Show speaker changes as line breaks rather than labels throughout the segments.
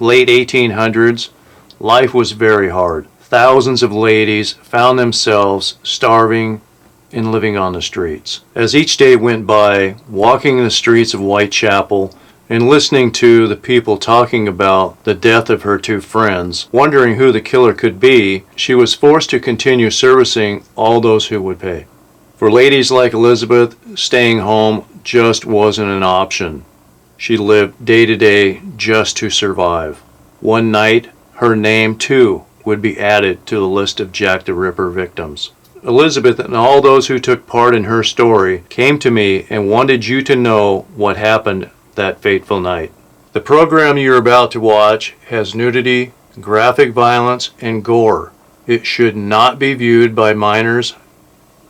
late 1800s, life was very hard. Thousands of ladies found themselves starving and living on the streets. As each day went by, walking in the streets of Whitechapel and listening to the people talking about the death of her two friends, wondering who the killer could be, she was forced to continue servicing all those who would pay. For ladies like Elizabeth, staying home just wasn't an option. She lived day to day just to survive. One night, her name too would be added to the list of Jack the Ripper victims. Elizabeth and all those who took part in her story came to me and wanted you to know what happened that fateful night. The program you're about to watch has nudity, graphic violence, and gore. It should not be viewed by minors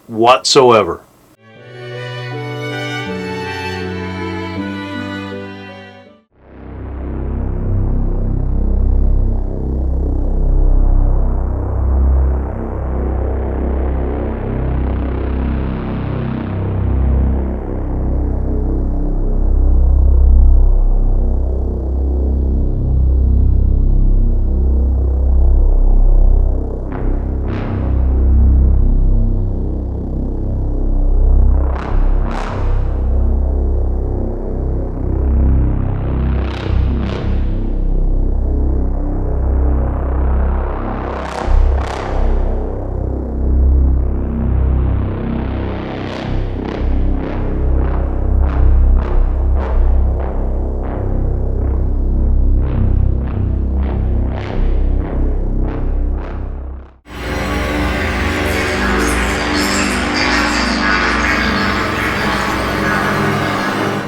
whatsoever.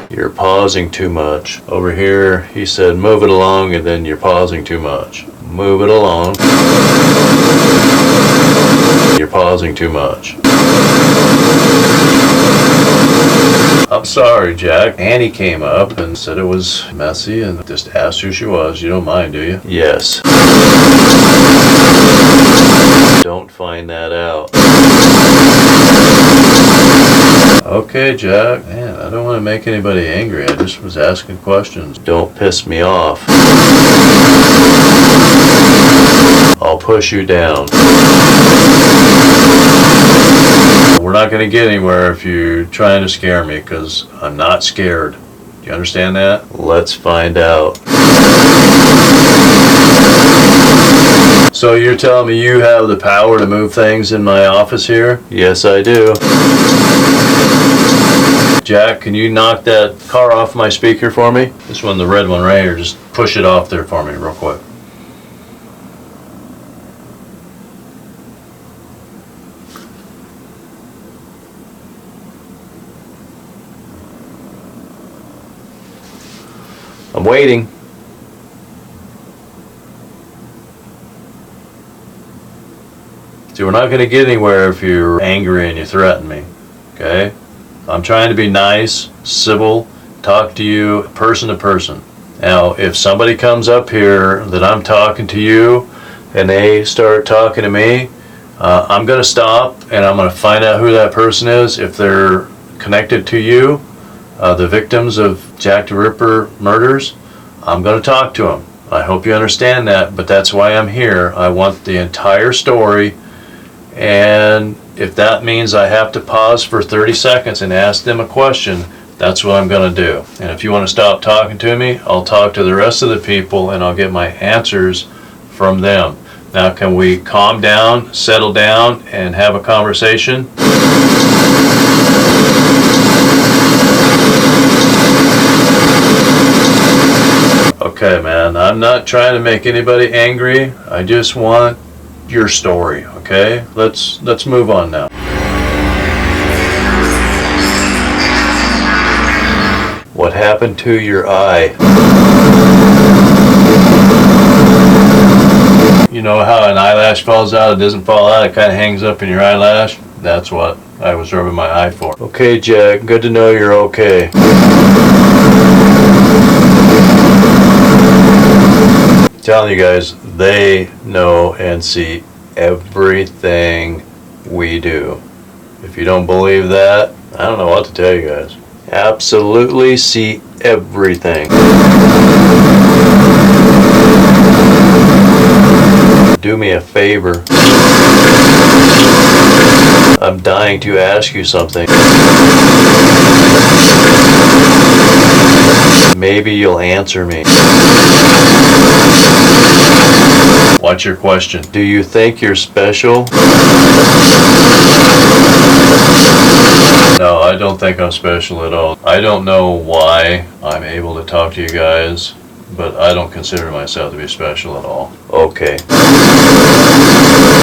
You're pausing too much. Over here, he said move it along, and then you're pausing too much. Move it along. You're pausing too much. I'm sorry, Jack. Annie came up and said it was messy and just asked who she was. You don't mind, do you? Yes. Don't find that out. Okay, Jack. Man, I don't want to make anybody angry. I just was asking questions. Don't piss me off. I'll push you down. We're not going to get anywhere if you're trying to scare me, because I'm not scared. Do you understand that? Let's find out. So you're telling me you have the power to move things in my office here? Yes, I do. Jack, can you knock that car off my speaker for me? This one, the red one right here, just push it off there for me real quick. I'm waiting. See, we're not going to get anywhere if you're angry and you threaten me, okay? I'm trying to be nice, civil, talk to you person to person. Now, if somebody comes up here that I'm talking to you and they start talking to me, I'm going to stop and I'm going to find out who that person is. If they're connected to you, the victims of Jack the Ripper murders, I'm going to talk to them. I hope you understand that, but that's why I'm here. I want the entire story, and if that means I have to pause for 30 seconds and ask them a question, that's what I'm going to do. And if you want to stop talking to me, I'll talk to the rest of the people and I'll get my answers from them. Now, can we calm down, settle down, and have a conversation? Okay, man, I'm not trying to make anybody angry. I just want your story, okay? Let's move on now. What happened to your eye? You know how an eyelash falls out, it doesn't fall out, it kind of hangs up in your eyelash? That's what I was rubbing my eye for. Okay, Jack, good to know you're okay. I'm telling you guys, they know and see everything we do. If you don't believe that, I don't know what to tell you guys. Absolutely see everything. Do me a favor. I'm dying to ask you something. Maybe you'll answer me. What's your question? Do you think you're special? No, I don't think I'm special at all. I don't know why I'm able to talk to you guys, but I don't consider myself to be special at all. Okay.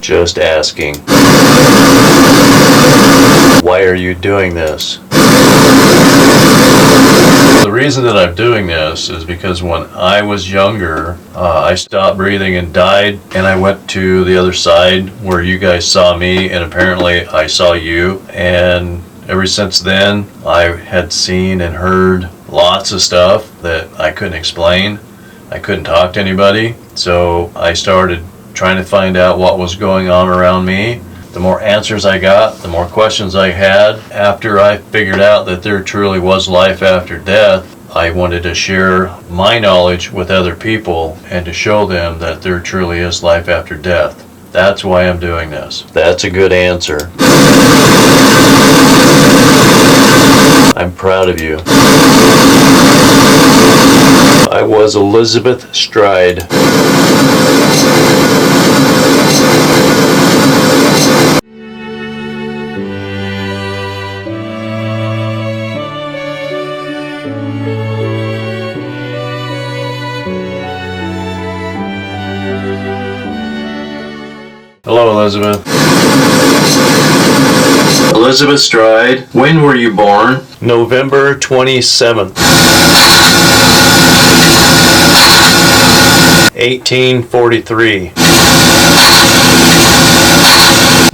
Just asking. Why are you doing this? The reason that I'm doing this is because when I was younger, I stopped breathing and died, and I went to the other side where you guys saw me, and apparently I saw you, and ever since then I had seen and heard lots of stuff that I couldn't explain. I couldn't talk to anybody, so I started trying to find out what was going on around me. The more answers I got, the more questions I had. After I figured out that there truly was life after death, I wanted to share my knowledge with other people and to show them that there truly is life after death. That's why I'm doing this. That's a good answer. I'm proud of you. I was Elizabeth Stride. Hello, Elizabeth. Elizabeth Stride. When were you born? November 27th, 1843.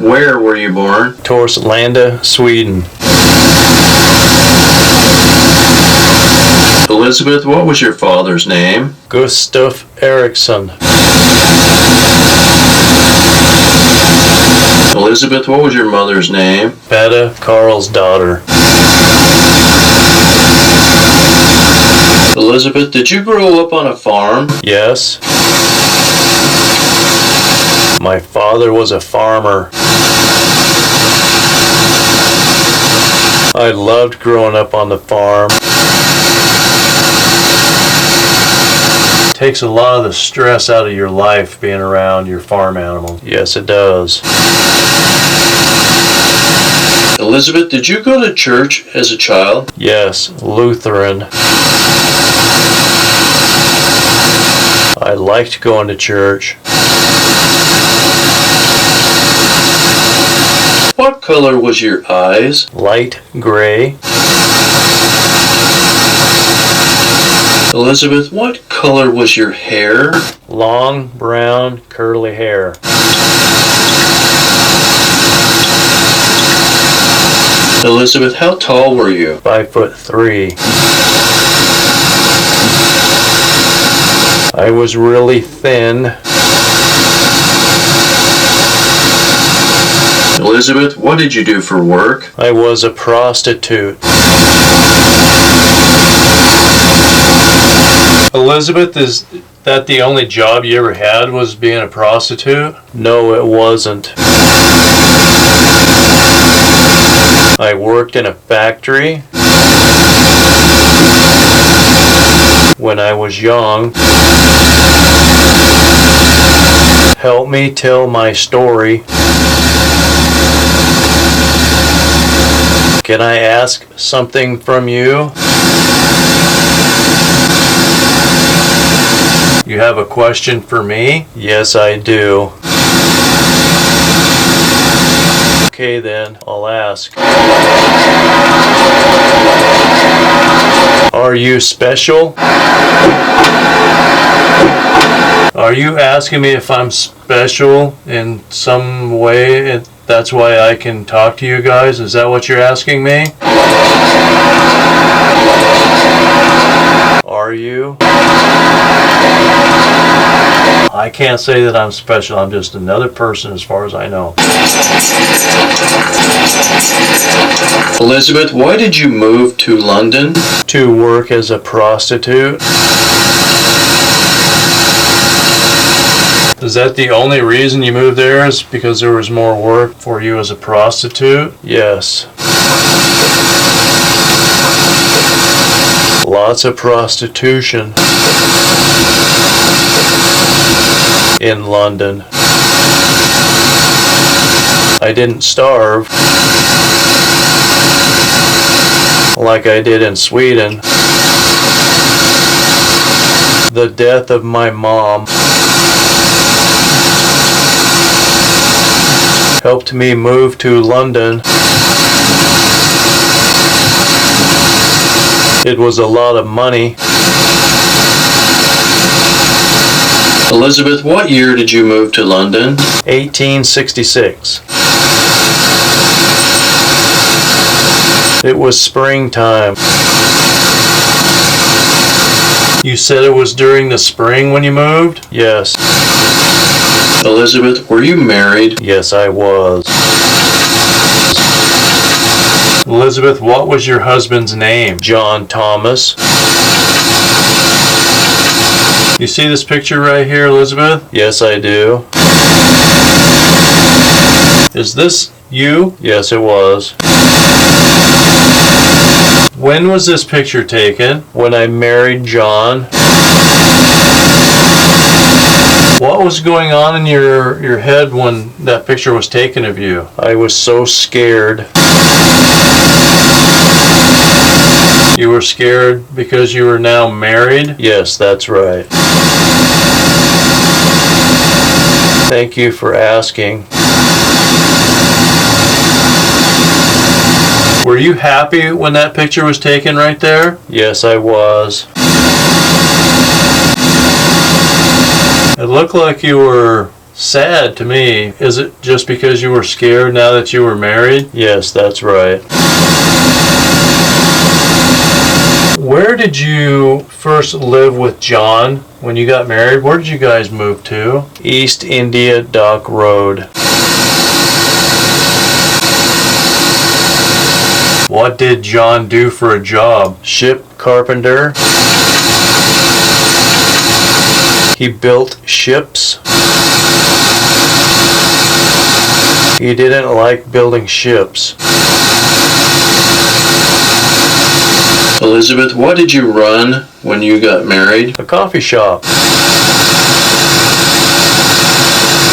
Where were you born? Torslanda, Sweden. Elizabeth, what was your father's name? Gustaf Eriksson. Elizabeth, what was your mother's name? Betta Karlsdotter. Elizabeth, did you grow up on a farm? Yes. My father was a farmer. I loved growing up on the farm. It takes a lot of the stress out of your life being around your farm animals. Yes, it does. Elizabeth, did you go to church as a child? Yes, Lutheran. I liked going to church. What color was your eyes? Light gray. Elizabeth, what color was your hair? Long, brown, curly hair. Elizabeth, how tall were you? 5'3". I was really thin. Elizabeth, what did you do for work? I was a prostitute. Elizabeth, is that the only job you ever had, was being a prostitute? No, it wasn't. I worked in a factory when I was young. Help me tell my story. Can I ask something from you? You have a question for me? Yes, I do. Okay then, I'll ask. Are you special? Are you asking me if I'm special in some way? That's why I can talk to you guys? Is that what you're asking me? Are you? I can't say that I'm special. I'm just another person as far as I know. Elizabeth, why did you move to London? To work as a prostitute. Is that the only reason you moved there, is because there was more work for you as a prostitute? Yes. Lots of prostitution in London. I didn't starve like I did in Sweden. The death of my mom helped me move to London. It was a lot of money. Elizabeth, what year did you move to London? 1866. It was springtime. You said it was during the spring when you moved? Yes. Elizabeth, were you married? Yes, I was. Elizabeth, what was your husband's name? John Thomas. You see this picture right here, Elizabeth? Yes, I do. Is this you? Yes, it was. When was this picture taken? When I married John. What was going on in your head when that picture was taken of you? I was so scared. You were scared because you were now married? Yes, that's right. Thank you for asking. Were you happy when that picture was taken right there? Yes, I was. It looked like you were sad to me. Is it just because you were scared now that you were married? Yes, that's right. Where did you first live with John when you got married? Where did you guys move to? East India Dock Road. What did John do for a job? Ship carpenter. He built ships. He didn't like building ships. Elizabeth, what did you run when you got married? A coffee shop.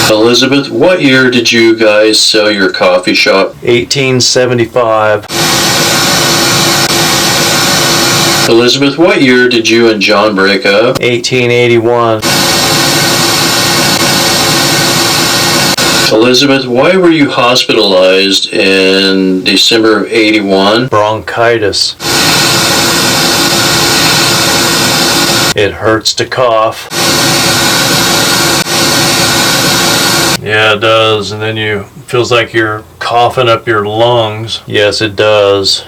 Elizabeth, what year did you guys sell your coffee shop? 1875. Elizabeth, what year did you and John break up? 1881. Elizabeth, why were you hospitalized in December of 81? Bronchitis. It hurts to cough. Yeah, it does. And then you feels like you're coughing up your lungs. Yes, it does.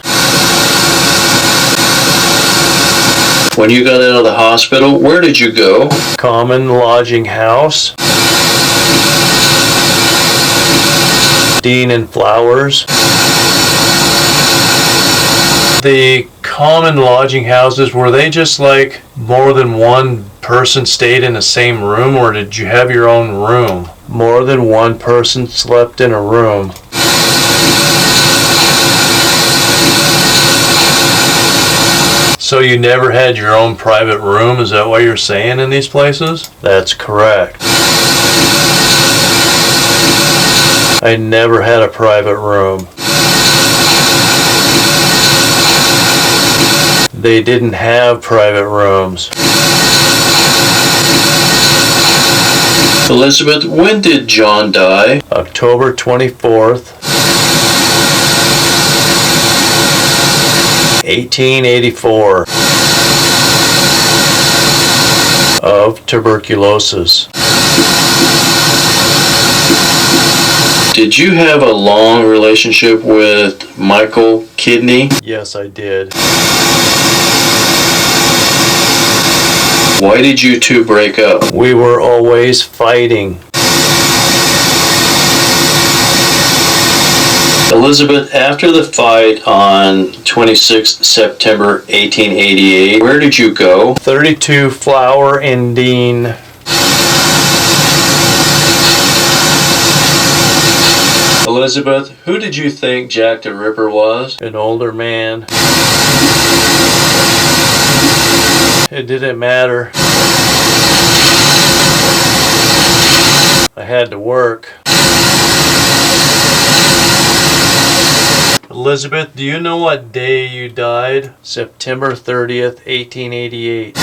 When you got out of the hospital, where did you go? Common lodging house. Dean and Flowers. The common lodging houses, were they just like more than one person stayed in the same room, or did you have your own room? More than one person slept in a room. So you never had your own private room? Is that what you're saying in these places? That's correct. I never had a private room. They didn't have private rooms. Elizabeth, when did John die? October 24th, 1884, of tuberculosis. Did you have a long relationship with Michael Kidney? Yes, I did. Why did you two break up? We were always fighting. Elizabeth, after the fight on 26 September 1888, where did you go? 32 Flower and Dean. Elizabeth, who did you think Jack the Ripper was? An older man. It didn't matter. I had to work. Elizabeth, do you know what day you died? September 30th, 1888.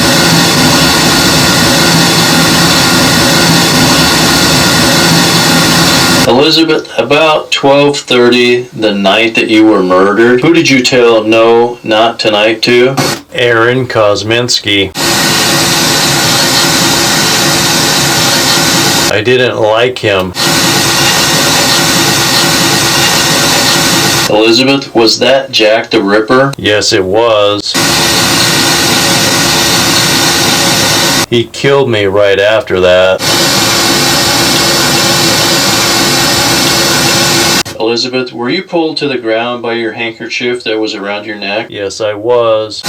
Elizabeth, about 12:30 the night that you were murdered, who did you tell no, not tonight to? Aaron Kosminski. I didn't like him. Elizabeth, was that Jack the Ripper? Yes, it was. He killed me right after that. Elizabeth, were you pulled to the ground by your handkerchief that was around your neck? Yes, I was.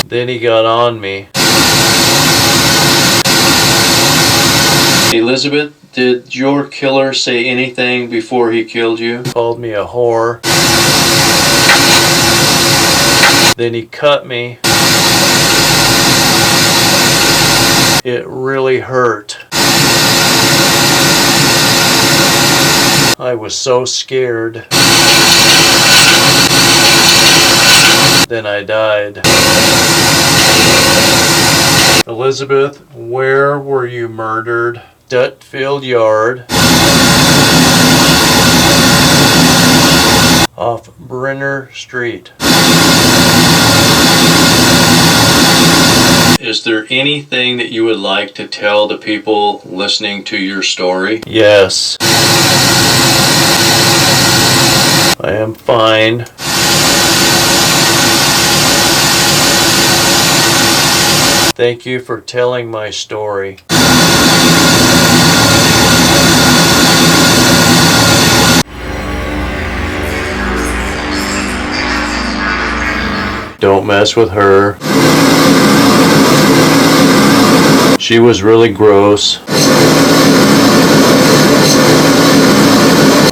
Then he got on me. Elizabeth, did your killer say anything before he killed you? He called me a whore. Then he cut me. It really hurt. I was so scared. Then I died. Elizabeth, where were you murdered? Dutfield Yard. Off Brenner Street. Is there anything that you would like to tell the people listening to your story? Yes. I am fine. Thank you for telling my story. Don't mess with her. She was really gross.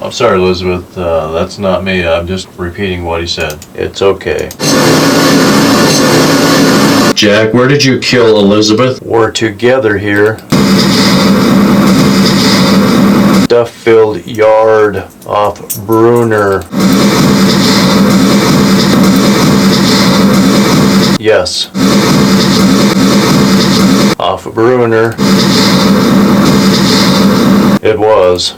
I'm sorry, Elizabeth. That's not me. I'm just repeating what he said. It's okay. Jack, where did you kill Elizabeth? We're together here. Duffield Yard off Bruner. Yes. Off Bruner. It was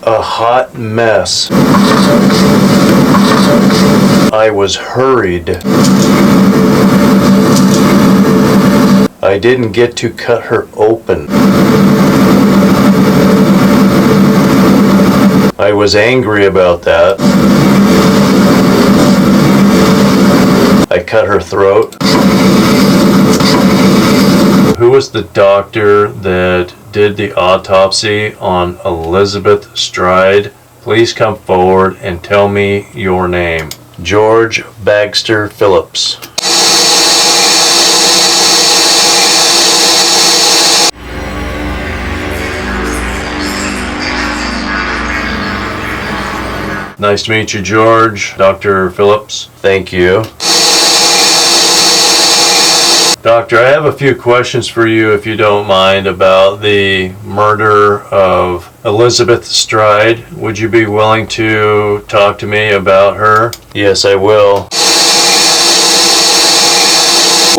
a hot mess. I was hurried. I didn't get to cut her open. I was angry about that. I cut her throat. Who was the doctor that did the autopsy on Elizabeth Stride? Please come forward and tell me your name. George Baxter Phillips. Nice to meet you, George. Dr. Phillips. Thank you. Doctor, I have a few questions for you, if you don't mind, about the murder of Elizabeth Stride. Would you be willing to talk to me about her? Yes, I will.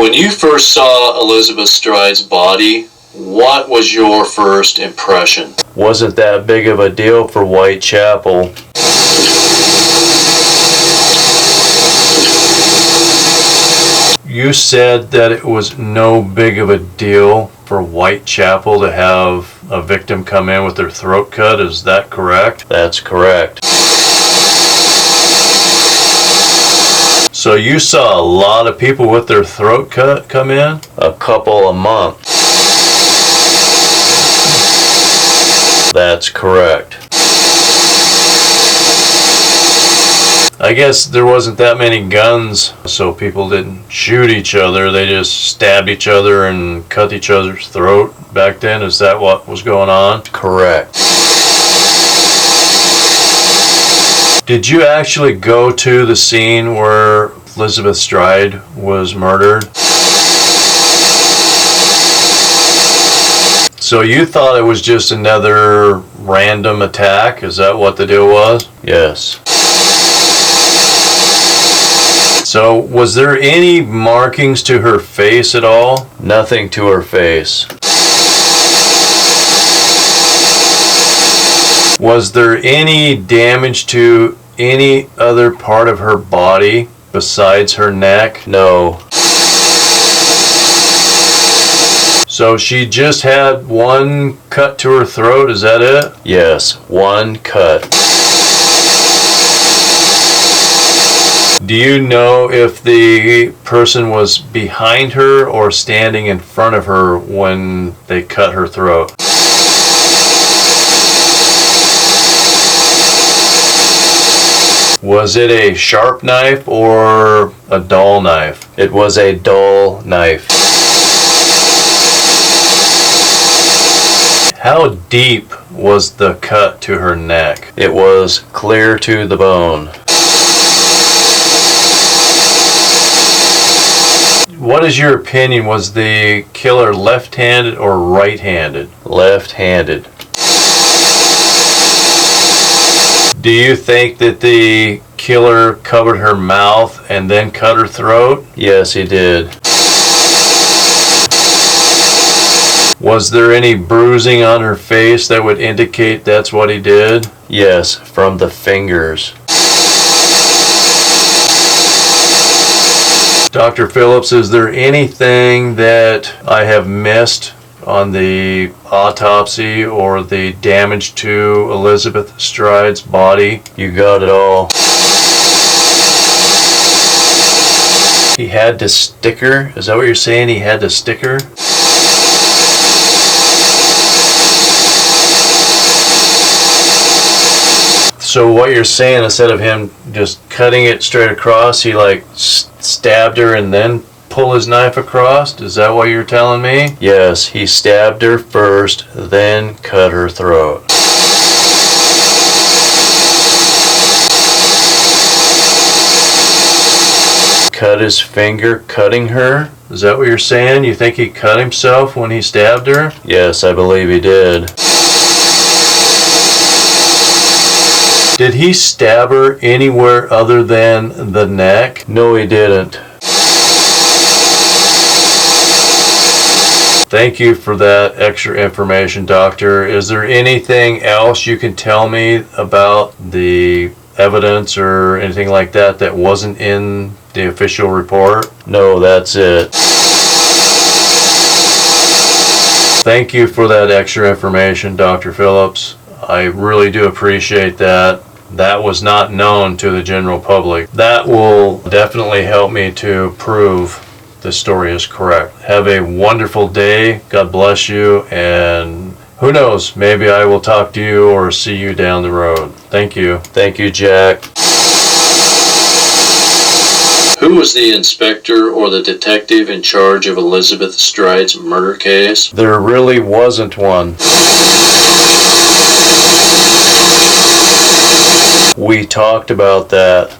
When you first saw Elizabeth Stride's body, what was your first impression? Wasn't that big of a deal for Whitechapel. You said that it was no big of a deal for Whitechapel to have a victim come in with their throat cut. Is that correct? That's correct. So you saw a lot of people with their throat cut come in? A couple a month. That's correct. I guess there wasn't that many guns, so people didn't shoot each other. They just stabbed each other and cut each other's throat back then. Is that what was going on?
Correct.
Did you actually go to the scene where Elizabeth Stride was murdered? So you thought it was just another random attack? Is that what the deal was?
Yes.
So was there any markings to her face at all?
Nothing to her face.
Was there any damage to any other part of her body besides her neck?
No.
So she just had one cut to her throat, is that it?
Yes, one cut.
Do you know if the person was behind her or standing in front of her when they cut her throat? Was it a sharp knife or a dull knife?
It was a dull knife.
How deep was the cut to her neck?
It was clear to the bone.
What is your opinion? Was the killer left-handed or right-handed?
Left-handed.
Do you think that the killer covered her mouth and then cut her throat?
Yes, he did.
Was there any bruising on her face that would indicate that's what he did?
Yes, from the fingers.
Dr. Phillips, is there anything that I have missed on the autopsy or the damage to Elizabeth Stride's body?
You got it all.
He had to stick her? Is that what you're saying? He had to stick her? So what you're saying, instead of him just cutting it straight across, he like stabbed her and then pull his knife across? Is that what you're telling me?
Yes, he stabbed her first, then cut her throat. Cut his finger cutting her?
Is that what you're saying? You think he cut himself when he stabbed her?
Yes, I believe he did.
Did he stab her anywhere other than the neck?
No, he didn't.
Thank you for that extra information, Doctor. Is there anything else you can tell me about the evidence or anything like that that wasn't in the official report?
No, that's it.
Thank you for that extra information, Dr. Phillips. I really do appreciate that. That was not known to the general public. That will definitely help me to prove this story is correct. Have a wonderful day. God bless you. And who knows, maybe I will talk to you or see you down the road. Thank you.
Thank you, Jack.
Who was the inspector or the detective in charge of Elizabeth Stride's murder case?
There really wasn't one. We talked about that.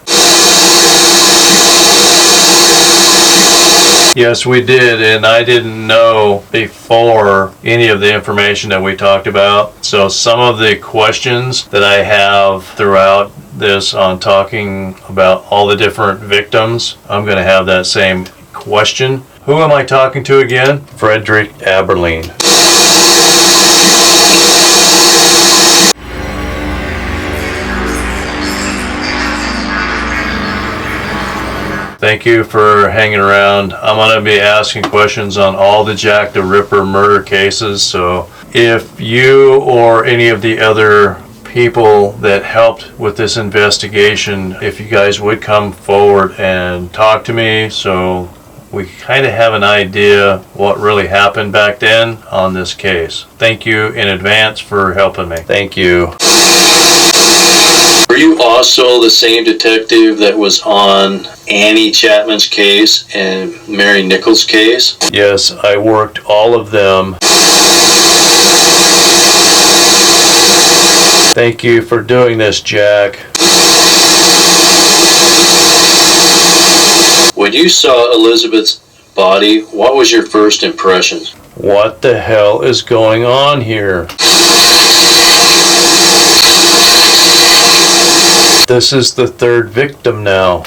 Yes, we did, and I didn't know before any of the information that we talked about. So some of the questions that I have throughout this on talking about all the different victims, I'm going to have that same question. Who am I talking to again?
Frederick Aberline.
Thank you for hanging around. I'm going to be asking questions on all the Jack the Ripper murder cases, so if you or any of the other people that helped with this investigation, if you guys would come forward and talk to me so we kind of have an idea what really happened back then on this case. Thank you in advance for helping me.
Thank you.
Were you also the same detective that was on Annie Chapman's case and Mary Nichols' case?
Yes, I worked all of them. Thank you for doing this, Jack.
When you saw Elizabeth's body, what was your first impression?
What the hell is going on here? This is the third victim now.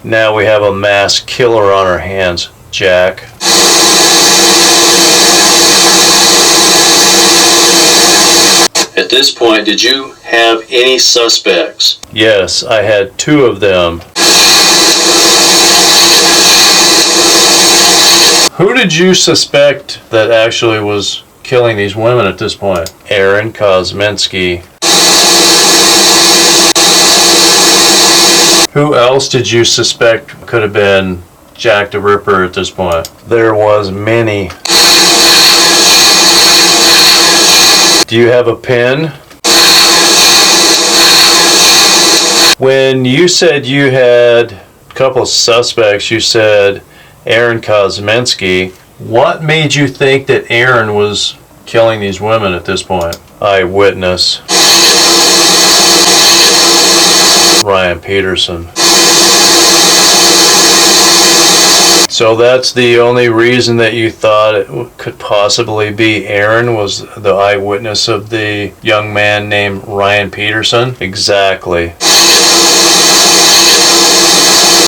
Now we have a mass killer on our hands, Jack.
At this point, did you have any suspects?
Yes, I had 2 of them. Who did you suspect that actually was killing these women at this point? Aaron Kosminski. Who else did you suspect could have been Jack the Ripper at this point? There was many. Do you have a pen? When you said you had a couple suspects, you said Aaron Kosminski. What made you think that Aaron was killing these women at this point? Eyewitness. Ryan Peterson. So that's the only reason that you thought it could possibly be Aaron, was the eyewitness of the young man named Ryan Peterson? Exactly.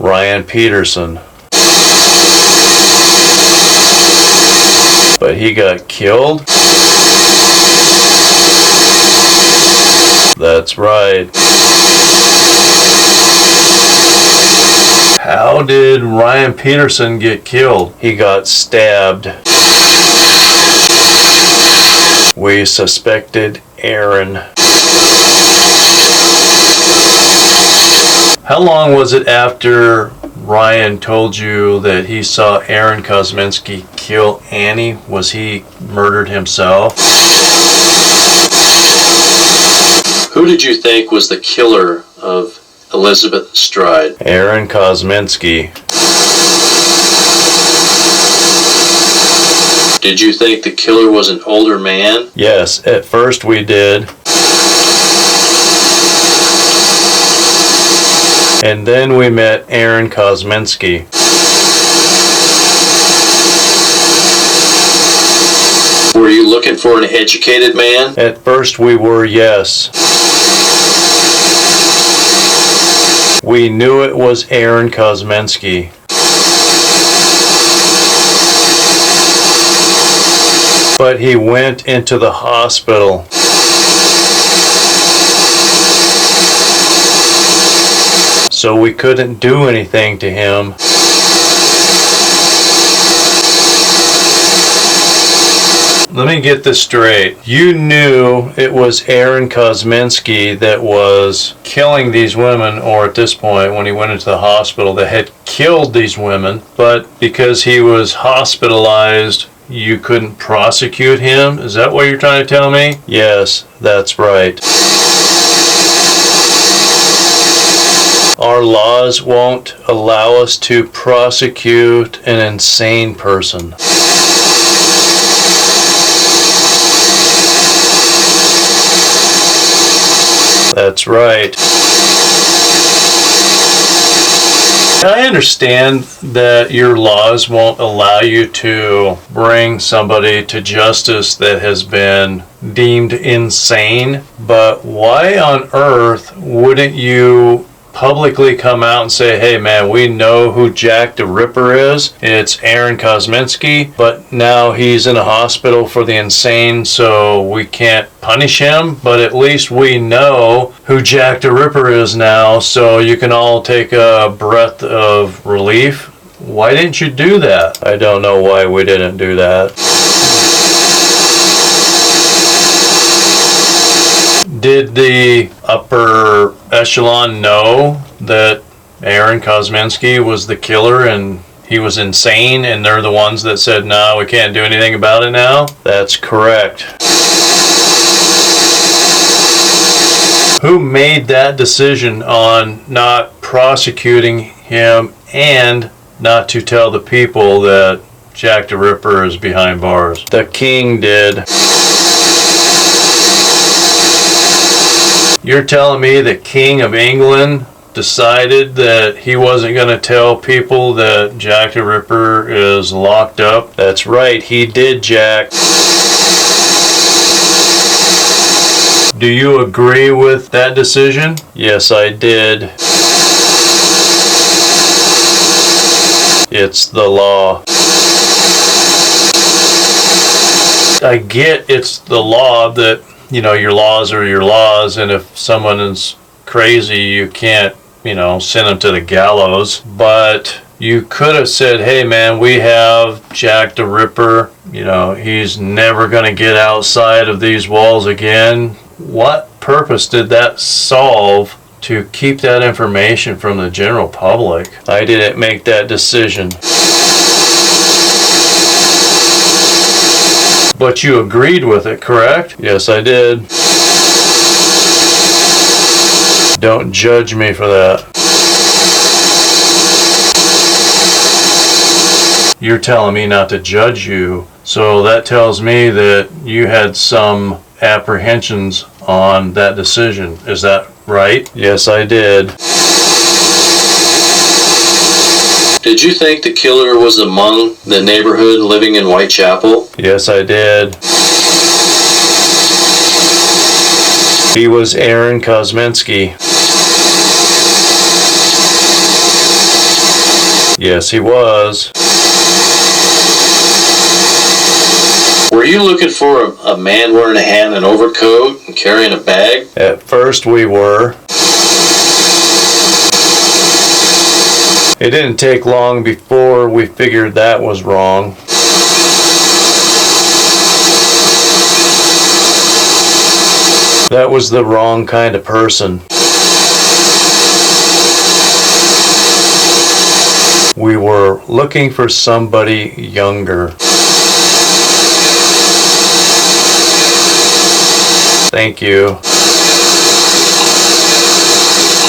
Ryan Peterson. But he got killed? That's right. How did Ryan Peterson get killed? He got stabbed. We suspected Aaron. How long was it after Ryan told you that he saw Aaron Kosminski kill Annie? Was he murdered himself?
Who did you think was the killer of Elizabeth Stride?
Aaron Kosminski.
Did you think the killer was an older man?
Yes, at first we did. And then we met Aaron Kosminski.
Were you looking for an educated man?
At first we were, yes. We knew it was Aaron Kosminski. But he went into the hospital. So we couldn't do anything to him. Let me get this straight. You knew it was Aaron Kosminski that was killing these women, or at this point when he went into the hospital, that had killed these women, but because he was hospitalized, you couldn't prosecute him? Is that what you're trying to tell me? Yes, that's right. Our laws won't allow us to prosecute an insane person. That's right. I understand that your laws won't allow you to bring somebody to justice that has been deemed insane, but why on earth wouldn't you publicly come out and say, hey man, we know who Jack the Ripper is. It's Aaron Kosminski, but now he's in a hospital for the insane, so we can't punish him, but at least we know who Jack the Ripper is now, so you can all take a breath of relief. Why didn't you do that? I don't know why we didn't do that. Did the upper echelon know that Aaron Kosminski was the killer and he was insane, and they're the ones that said, no, we can't do anything about it now? That's correct. Who made that decision on not prosecuting him and not to tell the people that Jack the Ripper is behind bars? The king did. You're telling me the King of England decided that he wasn't going to tell people that Jack the Ripper is locked up? That's right, he did, Jack. Do you agree with that decision? Yes, I did. It's the law. I get it's the law that, you know, your laws are your laws, and if someone is crazy, you can't, you know, send them to the gallows. But you could have said, hey man, we have Jack the Ripper, you know, he's never going to get outside of these walls again. What purpose did that solve to keep that information from the general public? I didn't make that decision. But you agreed with it, correct? Yes, I did. Don't judge me for that. You're telling me not to judge you, so that tells me that you had some apprehensions on that decision. Is that right? Yes, I did.
Did you think the killer was among the neighborhood living in Whitechapel?
Yes, I did. He was Aaron Kosminski. Yes, he was.
Were you looking for a man wearing a hat and an overcoat and carrying a bag?
At first we were. It didn't take long before we figured that was wrong. That was the wrong kind of person. We were looking for somebody younger. Thank you.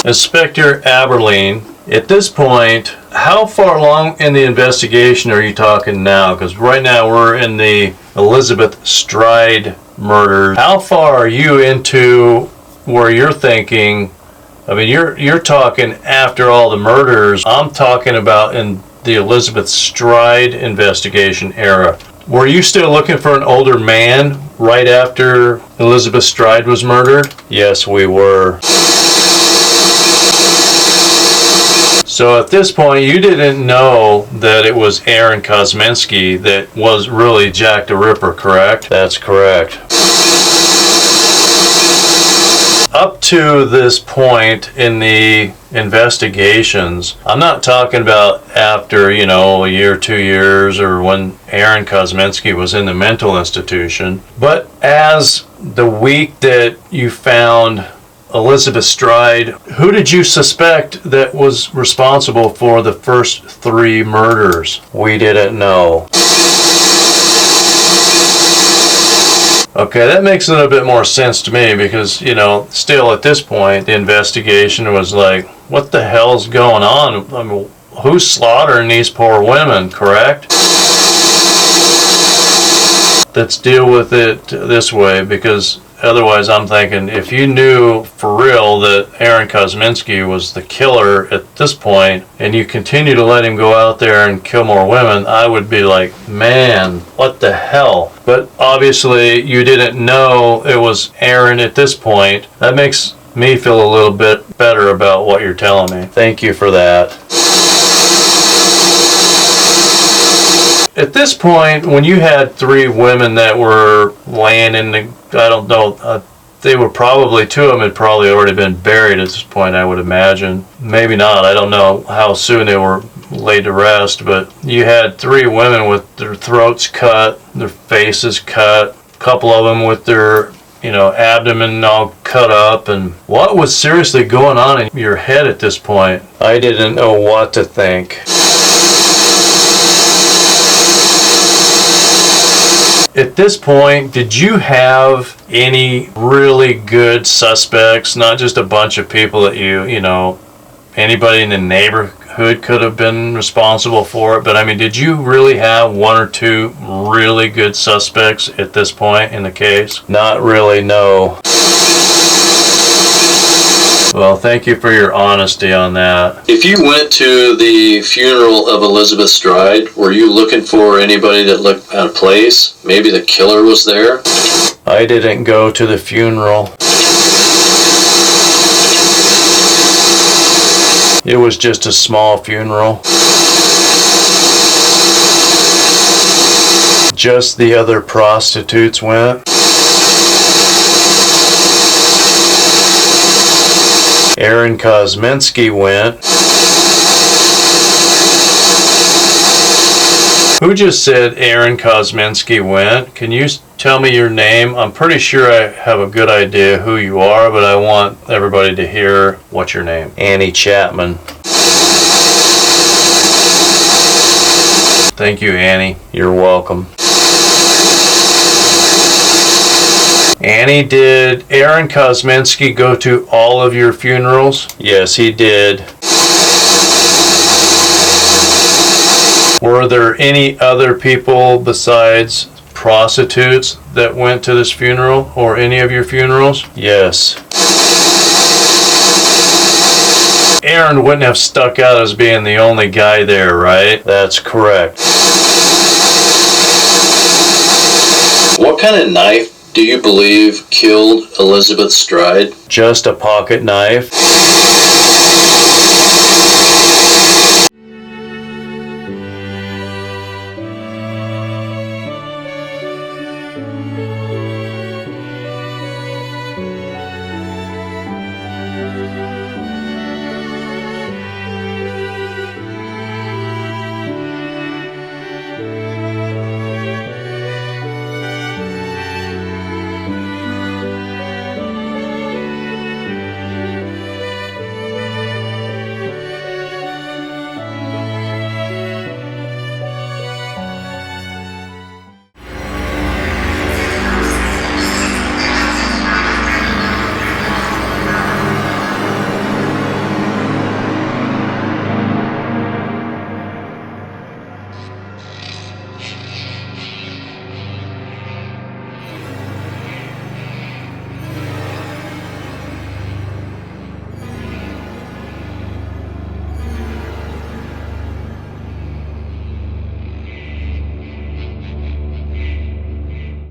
Inspector Aberline, at this point, how far along in the investigation are you talking now? Because right now we're in the Elizabeth Stride murder. How far are you into where you're thinking? I mean, you're talking after all the murders. I'm talking about in the Elizabeth Stride investigation era. Were you still looking for an older man right after Elizabeth Stride was murdered? Yes, we were. So at this point, you didn't know that it was Aaron Kosminski that was really Jack the Ripper, correct? That's correct. Up to this point in the investigations, I'm not talking about after, you know, a year, 2 years, or when Aaron Kosminski was in the mental institution, but as the week that you found Elizabeth Stride, who did you suspect that was responsible for the first 3 murders? We didn't know. Okay, that makes a little bit more sense to me because, you know, still at this point, the investigation was like, what the hell's going on? I mean, who's slaughtering these poor women, correct? Let's deal with it this way, because otherwise I'm thinking if you knew for real that Aaron Kosminski was the killer at this point and you continue to let him go out there and kill more women, I would be like, man, what the hell? But obviously you didn't know it was Aaron at this point. That makes me feel a little bit better about what you're telling me. Thank you for that. At this point, when you had 3 women that were laying in the, I don't know, they were probably, 2 of them had probably already been buried at this point, I would imagine. Maybe not, I don't know how soon they were laid to rest, but you had 3 women with their throats cut, their faces cut, a couple of them with their, you know, abdomen all cut up. And what was seriously going on in your head at this point? I didn't know what to think. At this point, did you have any really good suspects? Not just a bunch of people that anybody in the neighborhood could have been responsible for it, but I mean, did you really have one or two really good suspects at this point in the case? Not really, no. Well, thank you for your honesty on that.
If you went to the funeral of Elizabeth Stride, were you looking for anybody that looked out of place? Maybe the killer was there?
I didn't go to the funeral. It was just a small funeral. Just the other prostitutes went. Aaron Kosminski went. Who just said Aaron Kosminski went? Can you tell me your name? I'm pretty sure I have a good idea who you are, but I want everybody to hear what's your name. Annie Chapman. Thank you, Annie. You're welcome. Annie, did Aaron Kosminski go to all of your funerals? Yes, he did. Were there any other people besides prostitutes that went to this funeral or any of your funerals? Yes. Aaron wouldn't have stuck out as being the only guy there, right? That's correct.
What kind of knife do you believe killed Elizabeth Stride?
Just a pocket knife.